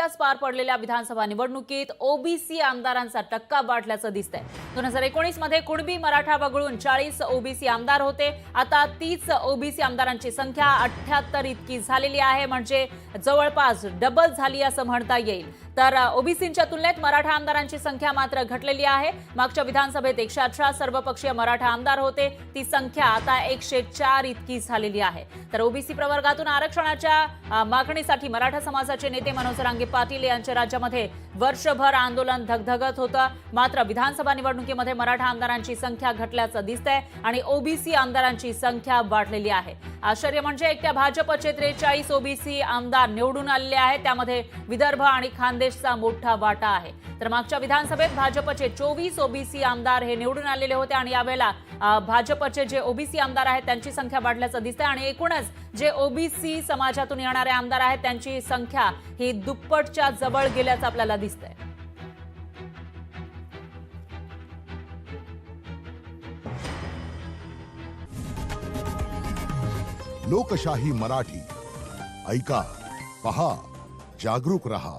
नुकत्याच पार पडलेल्या विधानसभा निवडणुकीत ओबीसी आमदारांचा टक्का वाढल्याचं दिसतंय। 2019 मध्ये कुणबी मराठा वगळून 40 ओबीसी आमदार होते। आता 30 ओबीसी आमदारांची संख्या 78 इतकी झालेली आहे, म्हणजे जवळपास डबल झाली असं म्हणता येईल। तर ओबीसींच्या तुलनेत मराठा आमदारांची संख्या मात्र घटलेली आहे। मागच्या विधानसभेत 118 सर्वपक्षीय मराठा आमदार होते, ती संख्या आता 104 इतकी झालेली आहे। तर ओबीसी प्रवर्गातून आरक्षणाच्या मागणीसाठी मराठा समाजाचे नेते मनोज जरांगे पाटील यांच्या राज्यामध्ये वर्षभर आंदोलन धगधगत होतं। मात्र विधानसभा निवडणुकीमध्ये मराठा आमदारांची संख्या घटल्याचं दिसतंय आणि ओबीसी आमदारांची संख्या वाढलेली आहे। आश्चर्य म्हणजे एकट्या भाजपचे 43 ओबीसी आमदार निवडून आलेले आहेत, त्यामध्ये विदर्भ आणि खानदेशचा मोठा वाटा आहे। तर मागच्या विधानसभेत भाजपचे 24 ओबीसी आमदार हे निवडून आलेले होते आणि यावेळेला भाजपचे जे ओबीसी आमदार आहेत त्यांची संख्या वाढल्याचं दिसतंय आणि एकूणच जे ओबीसी समाजातून येणारे आमदार आहेत त्यांची संख्या ही दुप्पटच्या जवळ गेल्याचं आपल्याला दिसतंय। लोकशाही मराठी ऐका, पहा, जागरूक रहा।